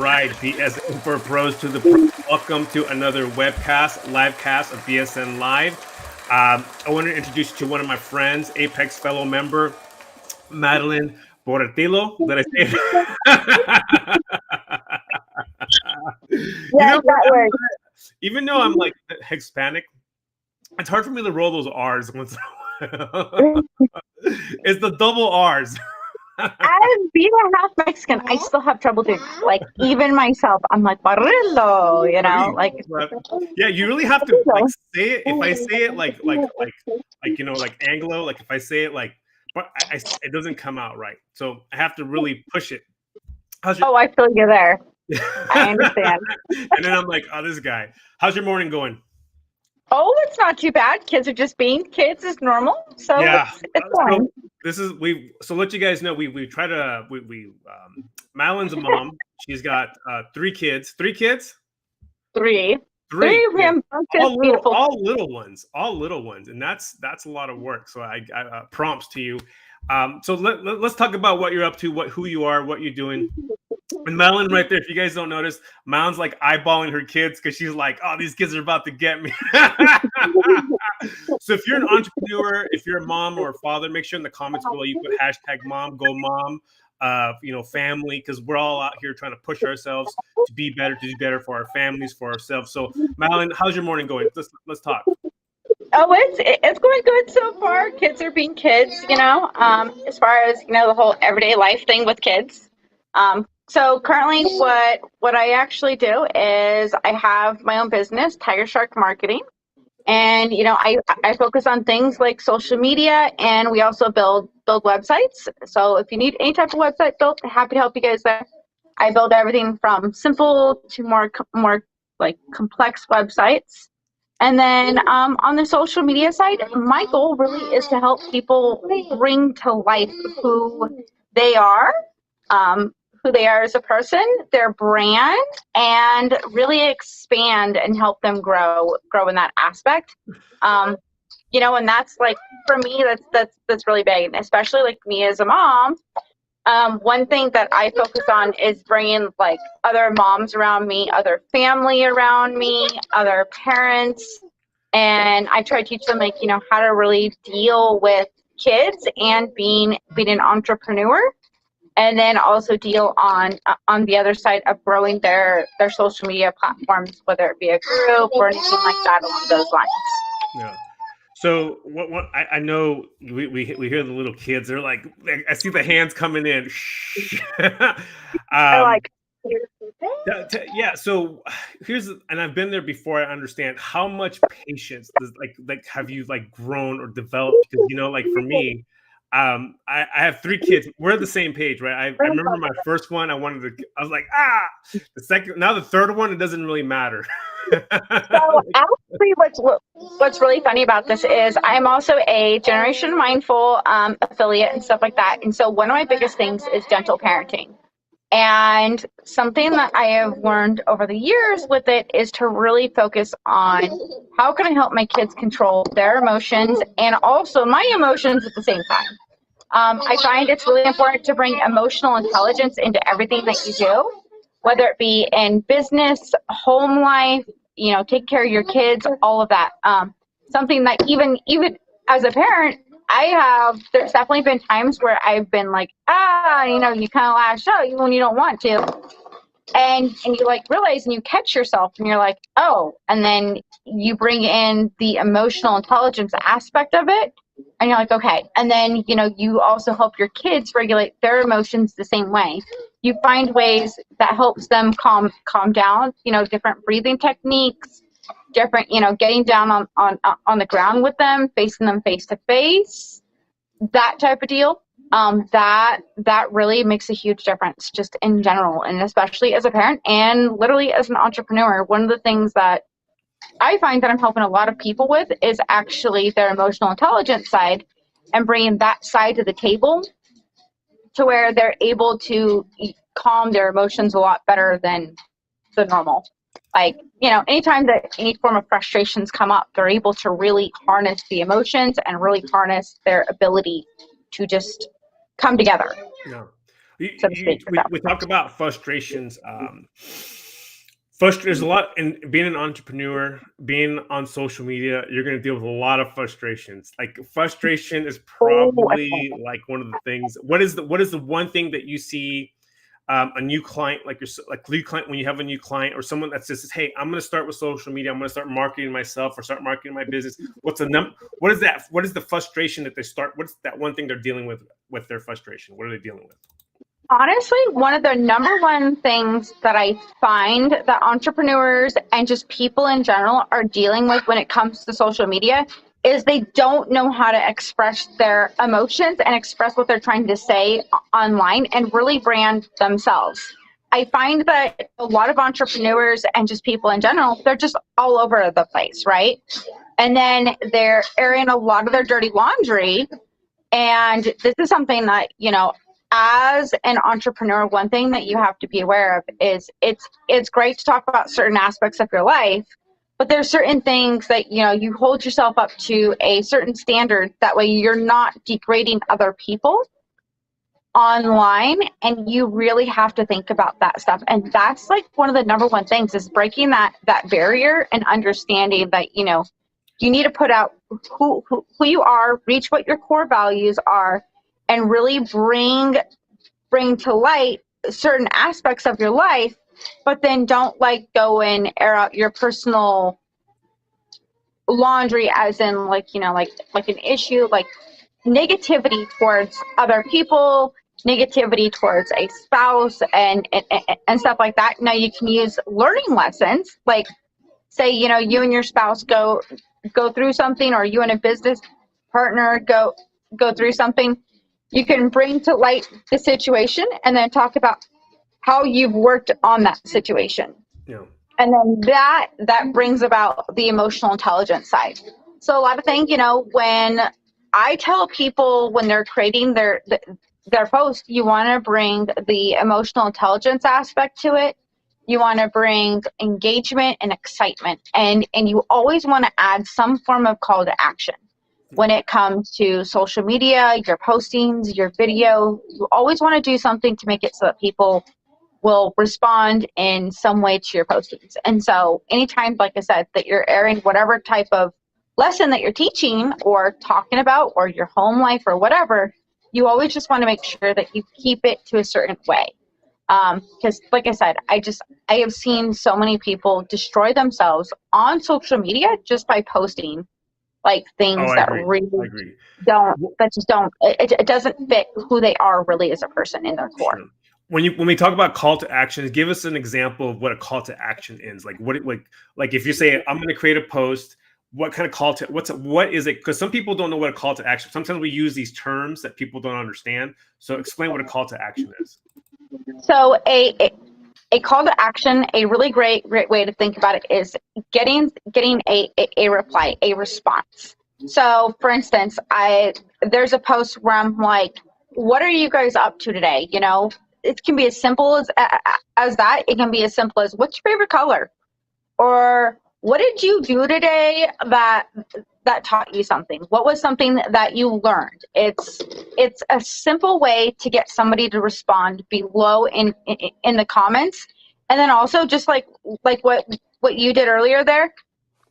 right, BSN for Pros to the Pros. Welcome to another live cast of BSN Live. I want to introduce you to one of my friends, Apex fellow member, Madeline Bartorillo. Did I say Yeah, that works. Even though I'm like Hispanic, it's hard for me to roll those R's once in a while. It's the double R's. As being a half Mexican, I still have trouble doing it. Like, even myself, I'm like, Barrillo, like. Yeah, you really have to like say it. If I say it like Anglo, like if I say it like, but it doesn't come out right. So I have to really push it. I feel you there. I understand. And then I'm like, oh, this guy. How's your morning going? Oh, it's not too bad. Kids are just being kids is normal. So yeah, it's fine. So let you guys know we try to Madeline's a mom. She's got 3 kids. 3 kids? 3 of them. All little ones, and that's a lot of work. So I prompts to you. So let's talk about what you're up to, who you are, what you're doing. And Madeline right there, if you guys don't notice, Madeline's like eyeballing her kids because she's like, oh, these kids are about to get me. So if you're an entrepreneur, if you're a mom or a father, make sure in the comments below you put #mom, go mom, family, because we're all out here trying to push ourselves to be better, to do better for our families, for ourselves. So Madeline, how's your morning going? Let's talk. Oh, it's going good so far. Kids are being kids, as far as, the whole everyday life thing with kids. So currently what I actually do is I have my own business, Tiger Shark Marketing. And, I focus on things like social media, and we also build websites. So if you need any type of website built, happy to help you guys there. I build everything from simple to more like complex websites. And then on the social media side, my goal really is to help people bring to life who they are as a person, their brand, and really expand and help them grow in that aspect. And that's like, for me, that's really big, and especially like me as a mom. One thing that I focus on is bringing like other moms around me, other family around me, other parents, and I try to teach them like, how to really deal with kids and being an entrepreneur, and then also deal on the other side of growing their social media platforms, whether it be a group or anything like that along those lines. Yeah. So what I know we hear the little kids. They're like, I see the hands coming in. Yeah. So and I've been there before. I understand how much patience does like have you like grown or developed? Because like for me, I have 3 kids. We're the same page, right? I remember my first one. I was like, the second, now the third one, it doesn't really matter. So actually, what's really funny about this is I'm also a Generation Mindful affiliate and stuff like that. And so one of my biggest things is gentle parenting. And something that I have learned over the years with it is to really focus on how can I help my kids control their emotions and also my emotions at the same time. I find it's really important to bring emotional intelligence into everything that you do, whether it be in business, home life, take care of your kids, all of that. Something that even as a parent, there's definitely been times where I've been like, you kind of lash out even when you don't want to. And you like realize and you catch yourself and you're like, oh, and then you bring in the emotional intelligence aspect of it. And you're like, okay. And then, you also help your kids regulate their emotions the same way. You find ways that helps them calm down, different breathing techniques, different, getting down on the ground with them, facing them face to face, that type of deal. That really makes a huge difference just in general, and especially as a parent and literally as an entrepreneur. One of the things that I find that I'm helping a lot of people with is actually their emotional intelligence side and bringing that side to the table to where they're able to calm their emotions a lot better than the normal. Like, anytime that any form of frustrations come up, they're able to really harness the emotions and really harness their ability to just come together. so to speak. We talk about frustrations. There's a lot in being an entrepreneur, being on social media. You're going to deal with a lot of frustrations. Like frustration is probably like one of the things. What is the one thing that you see a new client like lead client, when you have a new client or someone that says, "Hey, I'm going to start with social media. I'm going to start marketing myself or start marketing my business." What is that? What is the frustration that they start? What's that one thing they're dealing with their frustration? What are they dealing with? Honestly, one of the number one things that I find that entrepreneurs and just people in general are dealing with when it comes to social media is they don't know how to express their emotions and express what they're trying to say online and really brand themselves. I find that a lot of entrepreneurs and just people in general, they're just all over the place, right? And then they're airing a lot of their dirty laundry. And this is something that, as an entrepreneur, one thing that you have to be aware of is it's great to talk about certain aspects of your life, but there's certain things that, you hold yourself up to a certain standard. That way you're not degrading other people online, and you really have to think about that stuff. And that's like one of the number one things is breaking that barrier and understanding that, you need to put out who you are, reach what your core values are, and really bring to light certain aspects of your life, but then don't go and air out your personal laundry, as in like an issue, like negativity towards other people, negativity towards a spouse, and stuff like that. Now you can use learning lessons, like say, you and your spouse go through something, or you and a business partner go through something. You can bring to light the situation and then talk about how you've worked on that situation. Yeah. And then that brings about the emotional intelligence side. So a lot of things, when I tell people when they're creating their post, you want to bring the emotional intelligence aspect to it. You want to bring engagement and excitement, and you always want to add some form of call to action. When it comes to social media, your postings, your video, you always want to do something to make it so that people will respond in some way to your postings. And so anytime, like I said, that you're airing whatever type of lesson that you're teaching or talking about, or your home life or whatever, you always just want to make sure that you keep it to a certain way. Because like I said, I have seen so many people destroy themselves on social media just by posting like things that really it doesn't fit who they are really as a person in their core. Sure. When we talk about call to action, give us an example of what a call to action is. Like like if you say, I'm going to create a post, what kind of call to, what is it? Because some people don't know what a call to action. Sometimes we use these terms that people don't understand. So explain what a call to action is. So a call to action, a really great way to think about it is getting a reply, a response. So for instance, there's a post where I'm like, what are you guys up to today? It can be as simple as that. It can be as simple as, what's your favorite color? Or what did you do today that taught you something? What was something that you learned? It's a simple way to get somebody to respond below in the comments. And then also just like what you did earlier there,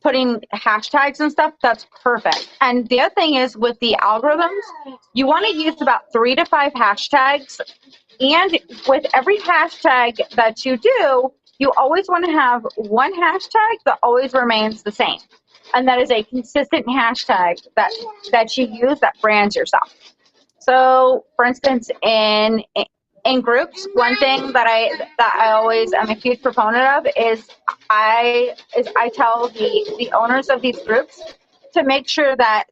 putting hashtags and stuff, that's perfect. And the other thing is, with the algorithms, you want to use about 3 to 5 hashtags. And with every hashtag that you do, you always want to have one hashtag that always remains the same. And that is a consistent hashtag that you use that brands yourself. So for instance, in groups, one thing that I always am a huge proponent of is I tell the owners of these groups to make sure that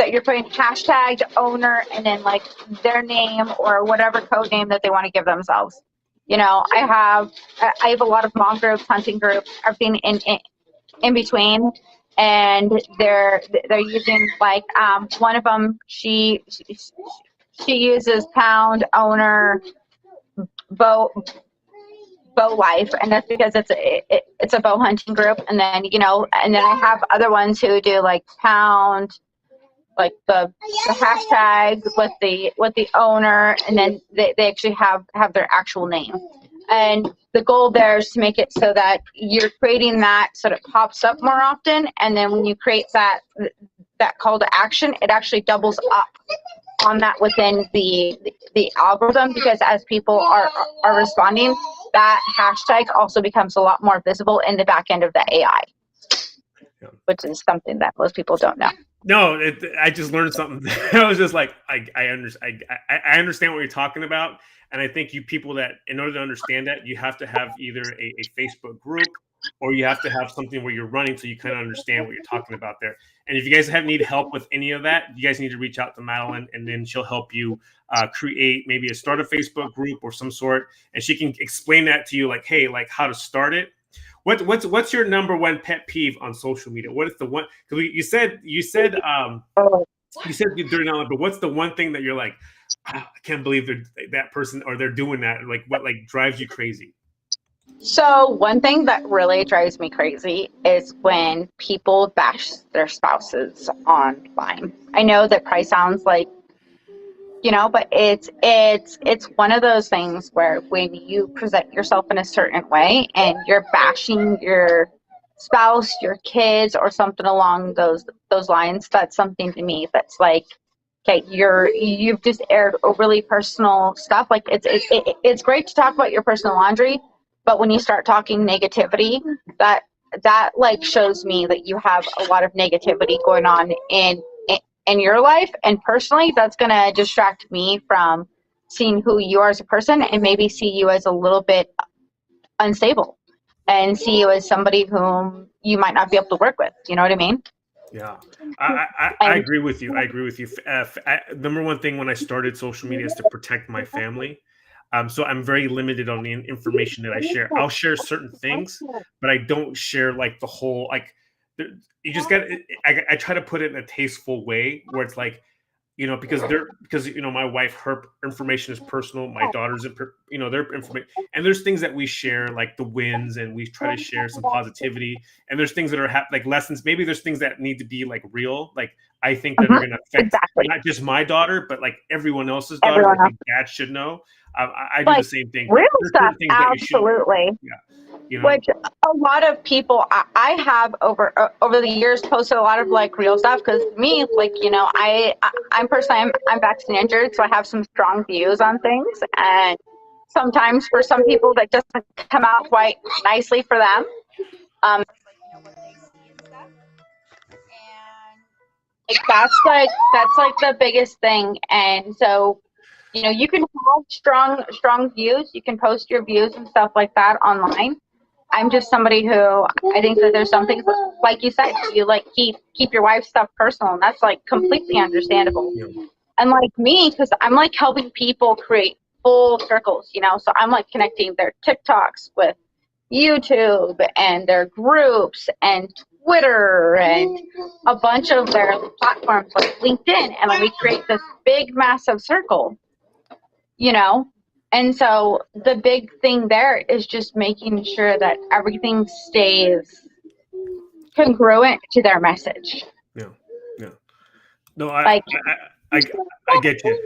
you're putting hashtag owner and then like their name or whatever code name that they want to give themselves. I have a lot of mom groups, hunting groups, everything in between, and they're using like one of them, she uses pound owner bow life, and that's because it's a bow hunting group. And then and then I have other ones who do like pound like the hashtag with the owner, and then they actually have their actual name. And the goal there is to make it so that you're creating that so that it pops up more often, and then when you create that call to action, it actually doubles up on that within the algorithm, because as people are responding, that hashtag also becomes a lot more visible in the back end of the AI, which is something that most people don't know. No, I just learned something. I was just like, I understand what you're talking about. And I think you people that, in order to understand that, you have to have either a Facebook group, or you have to have something where you're running so you kind of understand what you're talking about there. And if you guys need help with any of that, you guys need to reach out to Madeline, and then she'll help you create maybe start a Facebook group or some sort, and she can explain that to you, like, hey, like how to start it. What's your number one pet peeve on social media? What is the one? Because you said during that, but what's the one thing that you're like, I can't believe that person or they're doing that? Like, what like drives you crazy? So one thing that really drives me crazy is when people bash their spouses online. I know that probably sounds like, but it's one of those things where when you present yourself in a certain way and you're bashing your spouse, your kids, or something along those lines, that's something to me that's like, okay, you've just aired overly personal stuff. Like it's great to talk about your personal laundry, but when you start talking negativity, that like shows me that you have a lot of negativity going on in your life, and personally, that's going to distract me from seeing who you are as a person, and maybe see you as a little bit unstable, and see you as somebody whom you might not be able to work with. You know what I mean? Yeah, I agree with you. I agree with you. Number one thing when I started social media is to protect my family. So I'm very limited on the information that I share. I'll share certain things, but I don't share like the whole, like, you just got, I try to put it in a tasteful way where it's like, because my wife, her information is personal. My daughter's, their information, and there's things that we share, like the wins, and we try to share some positivity. And there's things that are like lessons. Maybe there's things that need to be like real. Like I think that are going to affect not just my daughter, but like everyone else's daughter. I think dad should know. I do the same thing. Real stuff, absolutely. Which a lot of people I have over the years posted a lot of like real stuff, because me, like, I'm personally I'm vaccine injured, so I have some strong views on things, and sometimes for some people that doesn't come out quite nicely for them. What they see and stuff, and that's like the biggest thing. And so you can have strong views, you can post your views and stuff like that online. I'm just somebody who I think that there's some things, like you said, you like keep your wife's stuff personal, and that's like completely understandable. Yeah. And like me, because I'm like helping people create full circles, so I'm like connecting their TikToks with YouTube and their groups and Twitter and a bunch of their platforms like LinkedIn, and then we create this big massive circle, And so the big thing there is just making sure that everything stays congruent to their message. Yeah. No, I get you.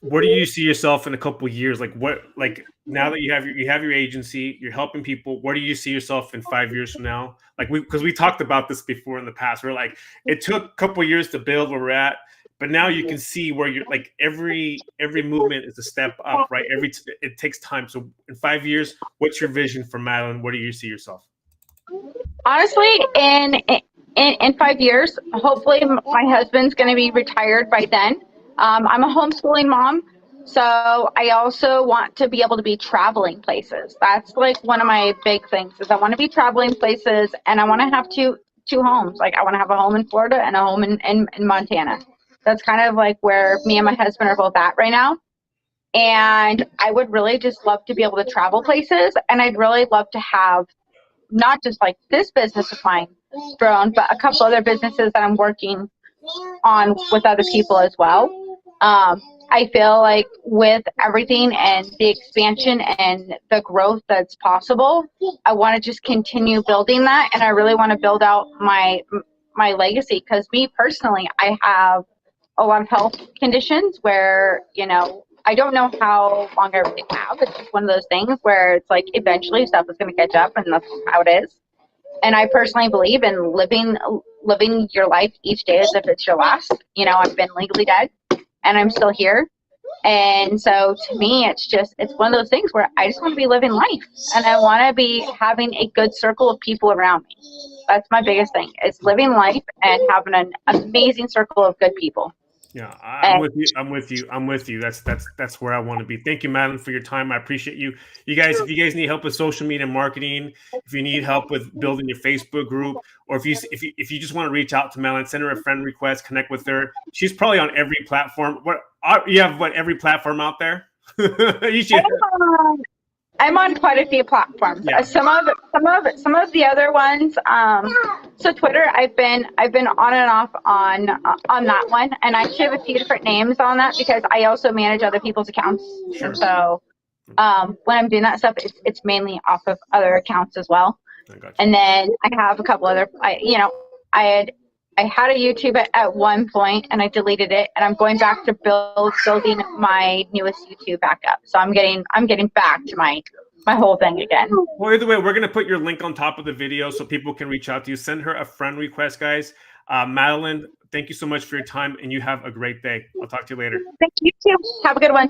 Where do you see yourself in a couple of years? Like what? Like now that you have your agency, you're helping people. Where do you see yourself in 5 years from now? Like because we talked about this before in the past. We're like, it took a couple of years to build where we're at. But now you can see where you're like every movement is a step up, right? It takes time. So in 5 years, what's your vision for Madeline? Where do you see yourself? Honestly, in 5 years, hopefully my husband's going to be retired by then. I'm a homeschooling mom, so I also want to be able to be traveling places. That's like one of my big things is I want to be traveling places, and I want to have two homes. Like I want to have a home in Florida and a home in Montana. That's kind of like where me and my husband are both at right now. And I would really just love to be able to travel places. And I'd really love to have not just like this business of mine grown, but a couple other businesses that I'm working on with other people as well. I feel like with everything and the expansion and the growth that's possible, I want to just continue building that. And I really want to build out my my legacy, because me personally, I have a lot of health conditions where, I don't know how long I really have. It's just one of those things where it's like eventually stuff is going to catch up, and that's how it is. And I personally believe in living your life each day as if it's your last. I've been legally dead and I'm still here. And so to me, it's one of those things where I just want to be living life, and I want to be having a good circle of people around me. That's my biggest thing, is living life and having an amazing circle of good people. Yeah, I'm with you. I'm with you. That's where I want to be. Thank you, Madeline, for your time. I appreciate you. You guys, if you guys need help with social media marketing, if you need help with building your Facebook group, or if you just want to reach out to Madeline, send her a friend request, connect with her. She's probably on every platform. You have every platform out there? You should. I'm on quite a few platforms. Yeah. Some of the other ones. So Twitter, I've been on and off on that one, and I actually have a few different names on that because I also manage other people's accounts. Sure. So when I'm doing that stuff, it's mainly off of other accounts as well. I got you. And then I have a couple other. I had a YouTube at one point, and I deleted it, and I'm going back to building my newest YouTube back up. So I'm getting back to my whole thing again. Well, either way, we're going to put your link on top of the video so people can reach out to you. Send her a friend request, guys. Madeline, thank you so much for your time, and you have a great day. I'll talk to you later. Thank you too. Have a good one.